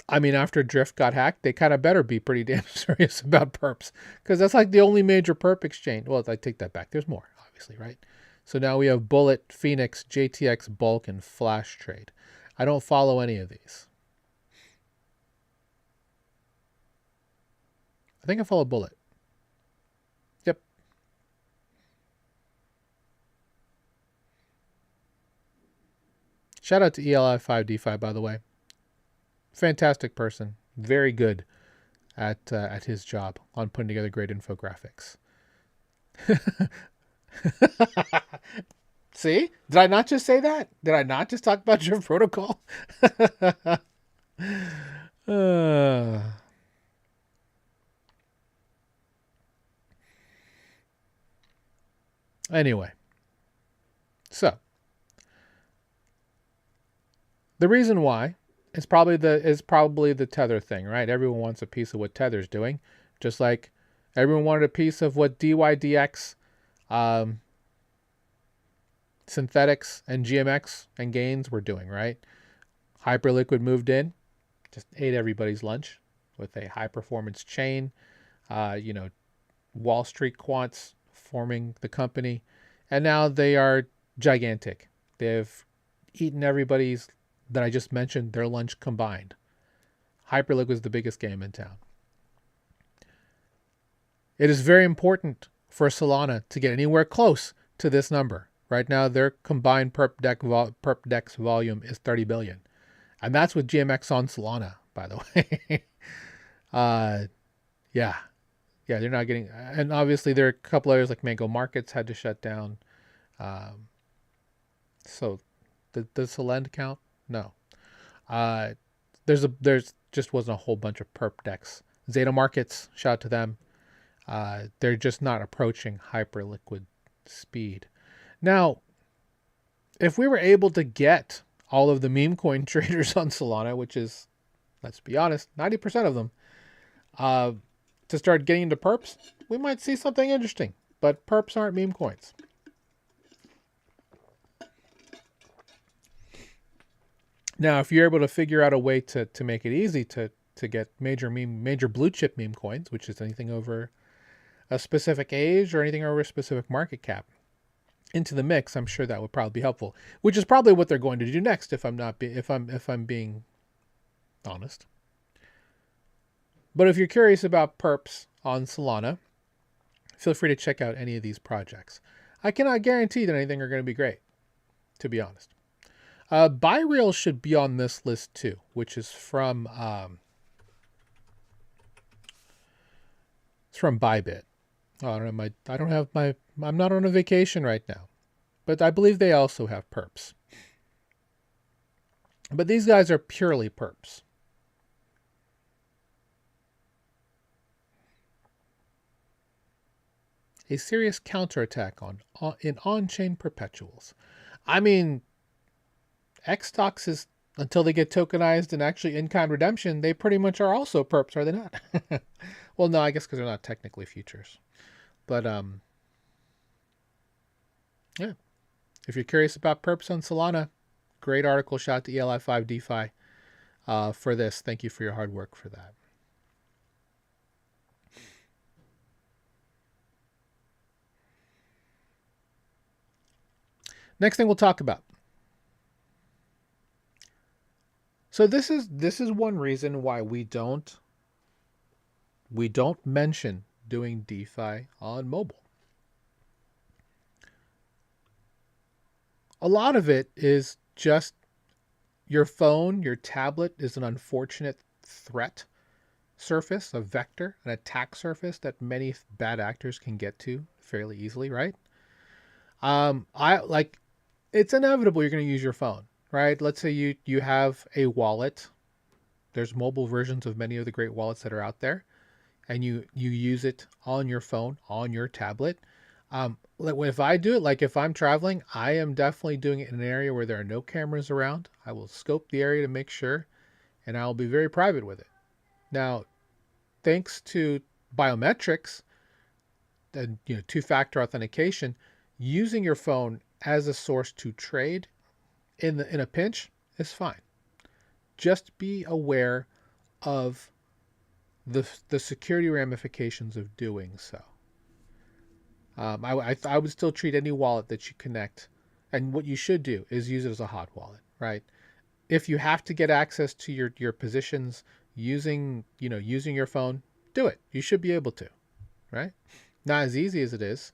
I mean, after Drift got hacked, they kind of better be pretty damn serious about perps, because that's like the only major perp exchange. Well, I take that back. There's more, obviously, right? So now we have Bullet, Phoenix, JTX, Bulk, and Flash Trade. I don't follow any of these. I think I follow Bullet. Yep. Shout out to ELI5D5, by the way. Fantastic person. Very good at his job on putting together great infographics. See? Did I not just say that? Did I not just talk about your protocol? Anyway, so the reason why is probably the Tether thing, right? Everyone wants a piece of what Tether's doing, just like everyone wanted a piece of what DYDX, Synthetics, and GMX and Gains were doing, right? Hyperliquid moved in, just ate everybody's lunch with a high performance chain. Wall Street quants forming the company, and now they are gigantic. They've eaten everybody's that I just mentioned, their lunch combined. Hyperliquid is the biggest game in town. It is very important for Solana to get anywhere close to this number. Right now, their combined perp dex volume is 30 billion. And that's with GMX on Solana, by the way. Yeah, they're not getting, and obviously there are a couple others like Mango Markets had to shut down. So does the lend count? No. There's Just wasn't a whole bunch of perp decks. Zeta Markets, shout out to them. They're just not approaching hyperliquid speed. Now, if we were able to get all of the meme coin traders on Solana, which is, let's be honest, 90% of them, uh, to start getting into perps, we might see something interesting. But perps aren't meme coins. Now, if you're able to figure out a way to make it easy to get major blue chip meme coins, which is anything over a specific age or anything over a specific market cap, into the mix, I'm sure that would probably be helpful. Which is probably what they're going to do next, if I'm being honest. But if you're curious about perps on Solana, feel free to check out any of these projects. I cannot guarantee that anything are going to be great, to be honest. BuyReal should be on this list too, which is from it's from Bybit. Oh, I'm not on a vacation right now, but I believe they also have perps. But these guys are purely perps. A serious counterattack in on-chain perpetuals. I mean, Xstocks is, until they get tokenized and actually in-kind redemption, they pretty much are also perps, are they not? Well, no, I guess because they're not technically futures. But yeah. If you're curious about perps on Solana, great article. Shout out to ELI5 DeFi for this. Thank you for your hard work for that. Next thing we'll talk about. So this is one reason why we don't mention doing DeFi on mobile. A lot of it is just your phone, your tablet is an unfortunate threat surface, a vector, an attack surface that many bad actors can get to fairly easily, right? It's inevitable you're going to use your phone, right? Let's say you have a wallet. There's mobile versions of many of the great wallets that are out there, and you use it on your phone, on your tablet. If I do it, like if I'm traveling, I am definitely doing it in an area where there are no cameras around. I will scope the area to make sure, and I'll be very private with it. Now, thanks to biometrics and two-factor authentication, using your phone as a source to trade in a pinch is fine. Just be aware of the security ramifications of doing so. I would still treat any wallet that you connect, and what you should do is use it as a hot wallet, right? If you have to get access to your positions using your phone, do it. You should be able to, right? Not as easy as it is,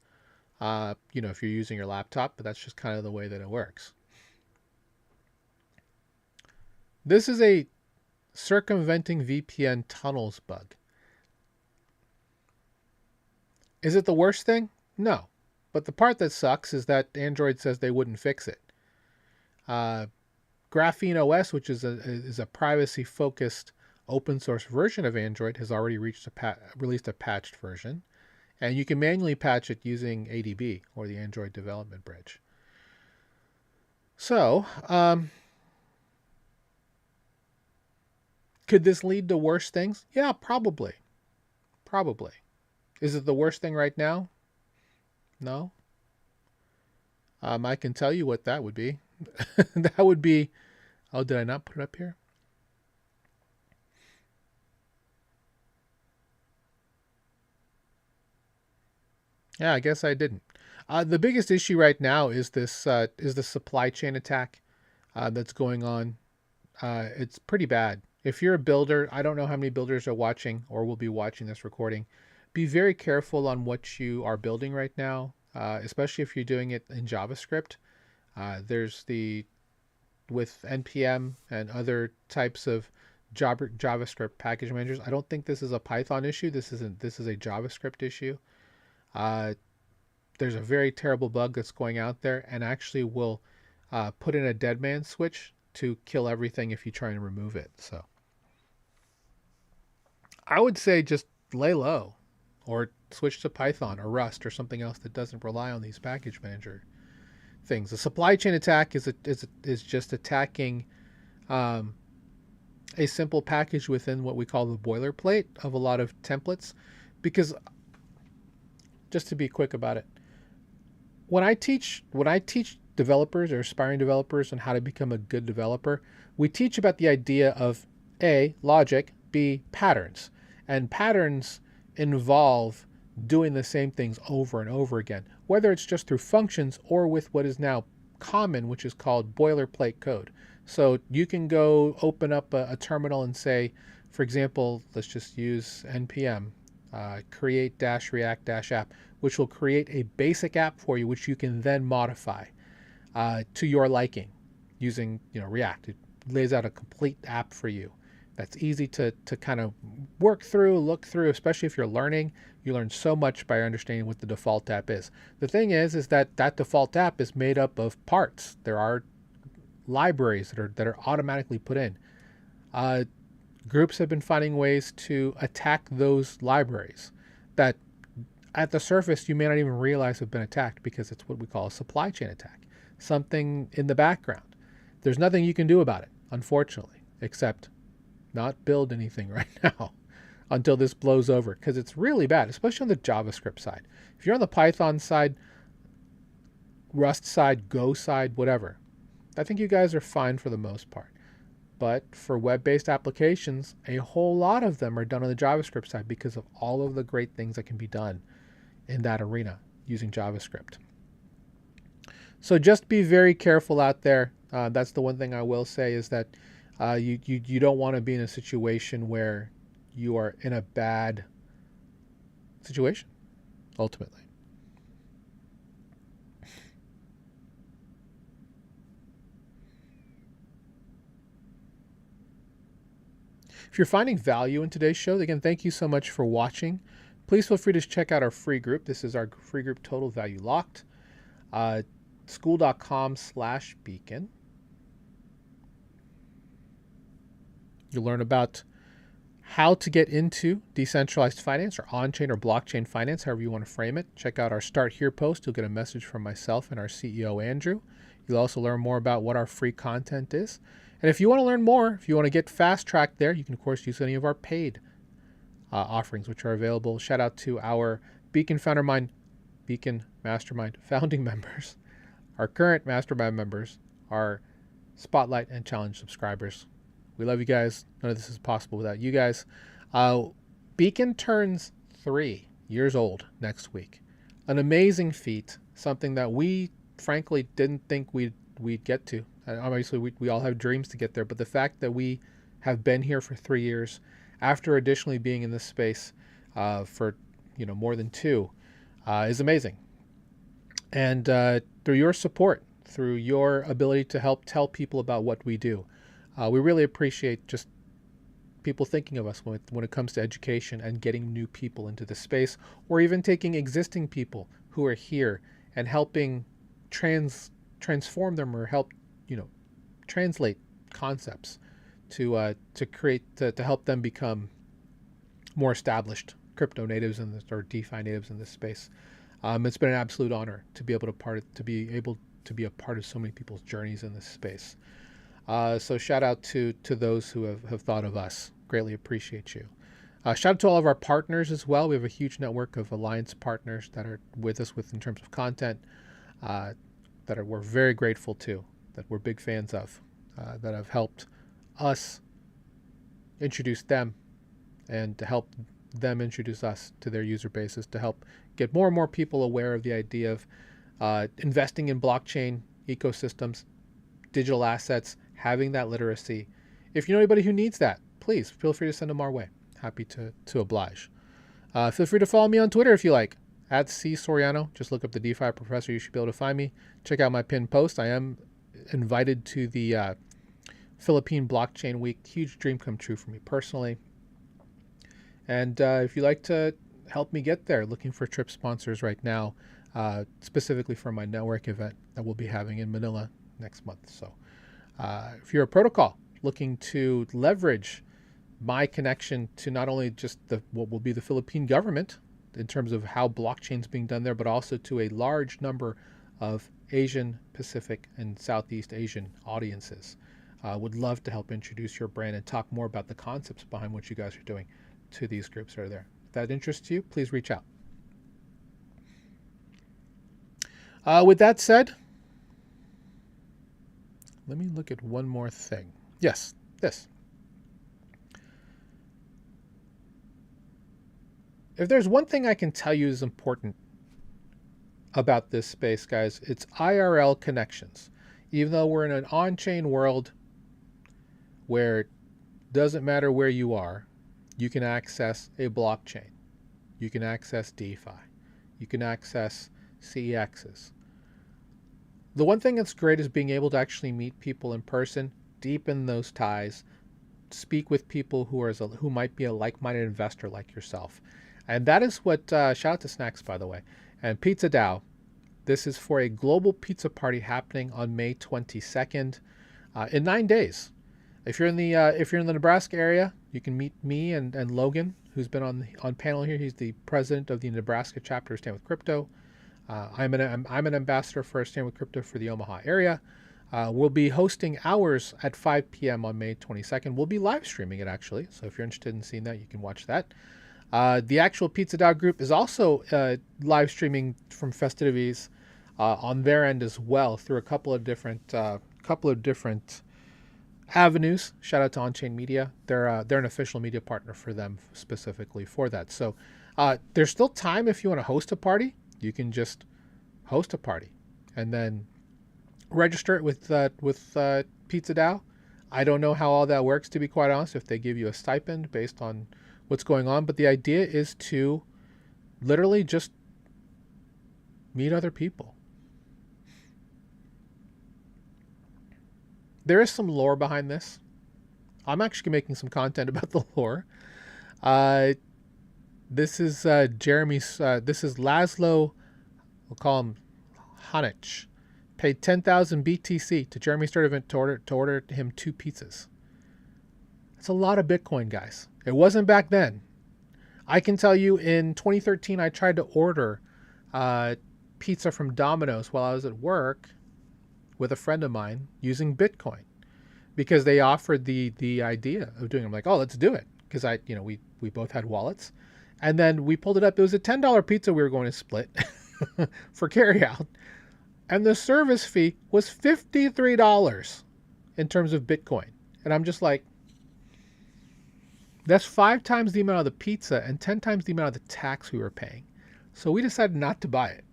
if you're using your laptop, but that's just kind of the way that it works. This is a circumventing VPN tunnels bug. Is it the worst thing? No. But the part that sucks is that Android says they wouldn't fix it. Graphene OS, which is a privacy-focused open source version of Android, has already released a patched version. And you can manually patch it using ADB, or the Android Development Bridge. So, could this lead to worse things? Yeah, probably. Probably. Is it the worst thing right now? No. I can tell you what that would be. That would be... Oh, did I not put it up here? Yeah, I guess I didn't. The biggest issue right now is the supply chain attack that's going on. It's pretty bad. If you're a builder, I don't know how many builders are watching or will be watching this recording. Be very careful on what you are building right now, especially if you're doing it in JavaScript. There's with NPM and other types of JavaScript package managers. I don't think this is a Python issue. This is a JavaScript issue. There's a very terrible bug that's going out there and actually will put in a dead man switch to kill everything if you try and remove it. So I would say just lay low or switch to Python or Rust or something else that doesn't rely on these package manager things. A supply chain attack is just attacking um, a simple package within what we call the boilerplate of a lot of templates. Because just to be quick about it, when I teach developers or aspiring developers on how to become a good developer, we teach about the idea of A, logic, B, patterns. And patterns involve doing the same things over and over again, whether it's just through functions or with what is now common, which is called boilerplate code. So you can go open up a terminal and say, for example, let's just use npm create dash react dash app, which will create a basic app for you, which you can then modify to your liking using React. It lays out a complete app for you that's easy to kind of work through, look through, especially if you're learning. You learn so much by understanding what the default app is. The thing is that that default app is made up of parts. There are libraries that are automatically put in. Groups have been finding ways to attack those libraries that at the surface you may not even realize have been attacked, because it's what we call a supply chain attack. Something in the background. There's nothing you can do about it, unfortunately, except not build anything right now until this blows over, because it's really bad, especially on the JavaScript side. If you're on the Python side, Rust side, Go side, whatever, I think you guys are fine for the most part. But for web-based applications, a whole lot of them are done on the JavaScript side because of all of the great things that can be done in that arena using JavaScript. So just be very careful out there. That's the one thing I will say, is that you don't want to be in a situation where you are in a bad situation, ultimately. If you're finding value in today's show, again, thank you so much for watching. Please feel free to check out our free group. This is our free group, Total Value Locked. School.com/beacon. You'll learn about how to get into decentralized finance, or on-chain or blockchain finance, however you want to frame it. Check out our Start Here post. You'll get a message from myself and our CEO, Andrew. You'll also learn more about what our free content is. And if you want to learn more, if you want to get fast-tracked there, you can, of course, use any of our paid offerings, which are available. Shout out to our Beacon Mastermind founding members, our current Mastermind members, our Spotlight and Challenge subscribers. We love you guys. None of this is possible without you guys. Beacon turns 3 years old next week. An amazing feat, something that we frankly didn't think we'd get to. Obviously, we all have dreams to get there, but the fact that we have been here for 3 years, after additionally being in this space for more than 2, is amazing. And through your support, through your ability to help tell people about what we do, we really appreciate just people thinking of us when it comes to education and getting new people into the space, or even taking existing people who are here and helping transform them, or help translate concepts to help them become more established crypto natives or DeFi natives in this space. It's been an absolute honor to be able to be a part of so many people's journeys in this space. So shout out to those who have thought of us. Greatly appreciate you. Shout out to all of our partners as well. We have a huge network of alliance partners that are with us in terms of content we're very grateful to, that we're big fans of, that have helped us introduce them and to help them introduce us to their user bases, to help get more and more people aware of the idea of investing in blockchain ecosystems, digital assets, having that literacy. If you know anybody who needs that, please feel free to send them our way. Happy to oblige. Feel free to follow me on Twitter if you like, at C Soriano. Just look up the DeFi Professor. You should be able to find me. Check out my pinned post. I am invited to the Philippine Blockchain Week. Huge dream come true for me personally. And if you'd like to help me get there, looking for trip sponsors right now, specifically for my network event that we'll be having in Manila next month. So if you're a protocol looking to leverage my connection to not only just what will be the Philippine government in terms of how blockchain's being done there, but also to a large number of Asian, Pacific, and Southeast Asian audiences. Would love to help introduce your brand and talk more about the concepts behind what you guys are doing to these groups that are there. If that interests you, please reach out. With that said, let me look at one more thing. Yes, this. If there's one thing I can tell you is important about this space, guys, it's IRL connections. Even though we're in an on-chain world where it doesn't matter where you are, you can access a blockchain. You can access DeFi. You can access CEXs. The one thing that's great is being able to actually meet people in person, deepen those ties, speak with people who might be a like-minded investor like yourself. And that is what, shout out to Snacks, by the way, and Pizza DAO. This is for a global pizza party happening on May 22nd in 9 days. If you're in the Nebraska area, you can meet me and Logan, who's been on panel here. He's the president of the Nebraska chapter of Stand With Crypto. I'm an ambassador for Stand With Crypto for the Omaha area. We'll be hosting ours at 5 p.m. on May 22nd. We'll be live streaming it, actually. So if you're interested in seeing that, you can watch that. The actual Pizza DAO group is also live streaming from festivities on their end as well through a couple of different avenues. Shout out to On-Chain Media. They're an official media partner for them specifically for that. So there's still time if you want to host a party. You can just host a party and then register it with Pizza DAO. I don't know how all that works, to be quite honest, if they give you a stipend based on what's going on. But the idea is to literally just meet other people. There is some lore behind this. I'm actually making some content about the lore. This is Jeremy's. This is Laszlo. We'll call him Hanich. Paid 10,000 BTC to Jeremy Sturdivant to order him 2 pizzas. That's a lot of Bitcoin, guys. It wasn't back then. I can tell you, in 2013, I tried to order pizza from Domino's while I was at work with a friend of mine using Bitcoin, because they offered the idea of doing it. I'm like, oh, let's do it, because we both had wallets, and then we pulled it up. It was a $10 pizza we were going to split for carryout, and the service fee was $53 in terms of Bitcoin, and I'm just like, that's 5 times the amount of the pizza and 10 times the amount of the tax we were paying. So we decided not to buy it.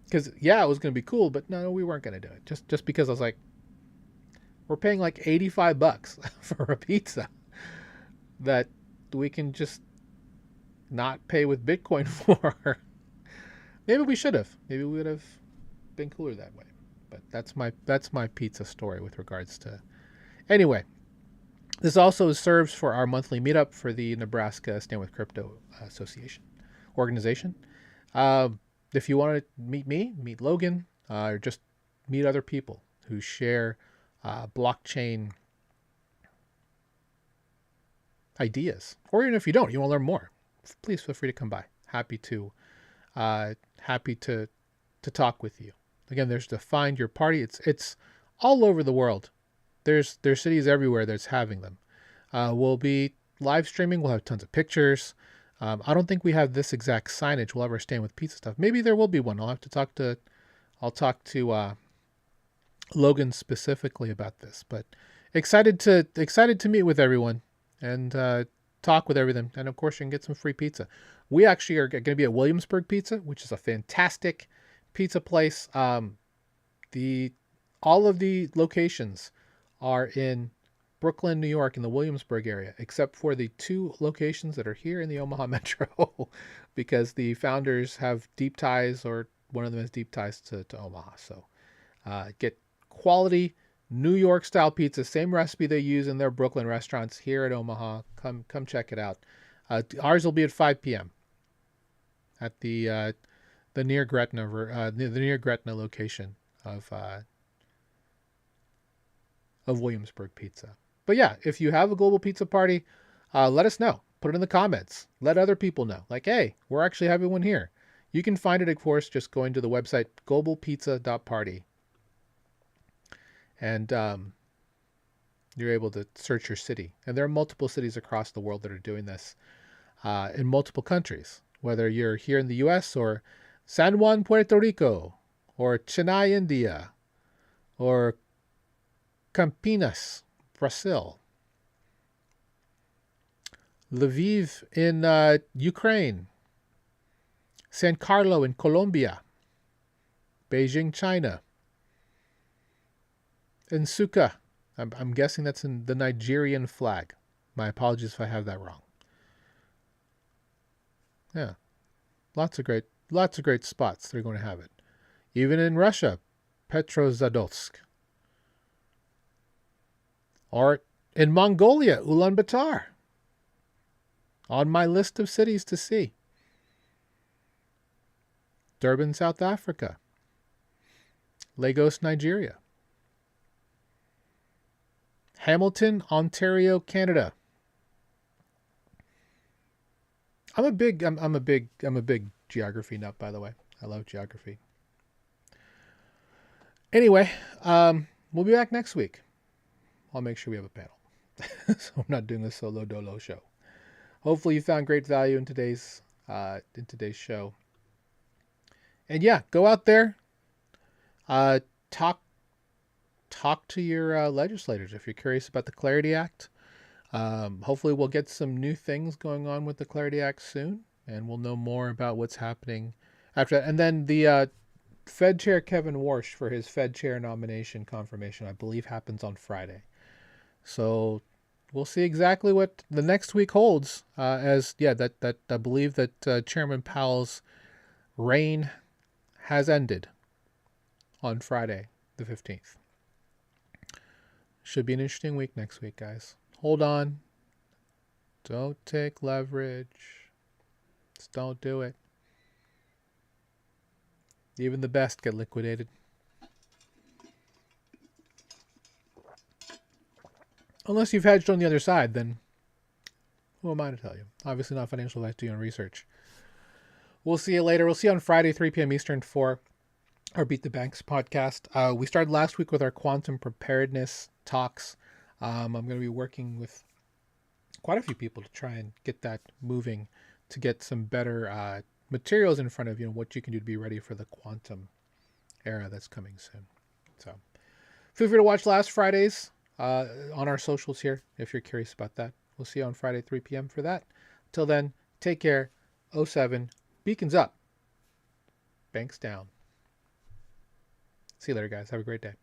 Because, yeah, it was going to be cool, but no, we weren't going to do it. Just because I was like, we're paying like $85 for a pizza that we can just not pay with Bitcoin for. Maybe we should have. Maybe we would have been cooler that way. But that's my pizza story with regards to... Anyway, this also serves for our monthly meetup for the Nebraska Stand With Crypto organization. If you want to meet me, meet Logan, or just meet other people who share blockchain ideas, or even if you don't, you want to learn more, please feel free to come by. Happy to talk with you. Again, there's to find your party. It's all over the world. There's cities everywhere that's having them. We'll be live streaming. We'll have tons of pictures. I don't think we have this exact signage. We'll ever Stand With Pizza stuff. Maybe there will be one. I'll talk to Logan specifically about this. But excited to meet with everyone and talk with everything. And of course, you can get some free pizza. We actually are going to be at Williamsburg Pizza, which is a fantastic pizza place. All of the locations are in Brooklyn, New York, in the Williamsburg area, except for the 2 locations that are here in the Omaha Metro, because the founders have deep ties, or one of them has deep ties to Omaha. So get quality New York style pizza, same recipe they use in their Brooklyn restaurants here at Omaha. Come check it out. Ours will be at 5 p.m. at the near Gretna location of Williamsburg Pizza. But yeah, if you have a global pizza party, let us know. Put it in the comments. Let other people know. Like, hey, we're actually having one here. You can find it, of course, just going to the website globalpizza.party. And you're able to search your city. And there are multiple cities across the world that are doing this in multiple countries, whether you're here in the US or San Juan, Puerto Rico, or Chennai, India, or Campinas, Brazil, Lviv in Ukraine, San Carlo in Colombia, Beijing, China, and Suka. I'm guessing that's in the Nigerian flag. My apologies if I have that wrong. Yeah, lots of great spots. They're going to have it. Even in Russia, Petrozadolsk. Or in Mongolia, Ulaanbaatar. On my list of cities to see. Durban, South Africa. Lagos, Nigeria. Hamilton, Ontario, Canada. I'm a big geography nut, by the way. I love geography. Anyway, we'll be back next week. I'll make sure we have a panel. So I'm not doing a solo dolo show. Hopefully you found great value in today's show. And yeah, go out there, talk to your legislators if you're curious about the Clarity Act. Hopefully we'll get some new things going on with the Clarity Act soon, and we'll know more about what's happening after that. And then the Fed Chair Kevin Warsh for his Fed Chair nomination confirmation, I believe, happens on Friday. So we'll see exactly what the next week holds. That I believe that Chairman Powell's reign has ended on Friday, the 15th. Should be an interesting week next week, guys. Hold on. Don't take leverage. Just don't do it. Even the best get liquidated. Unless you've hedged on the other side, then who am I to tell you? Obviously not financial advice to your own research. We'll see you later. We'll see you on Friday, 3 p.m. Eastern for our Beat the Banks podcast. We started last week with our quantum preparedness talks. I'm going to be working with quite a few people to try and get that moving, to get some better materials in front of you and what you can do to be ready for the quantum era that's coming soon. So feel free to watch last Friday's on our socials here if you're curious about that. We'll see you on Friday, 3 p.m. for that. Till then, take care. 07. Beacons up. Banks down. See you later, guys. Have a great day.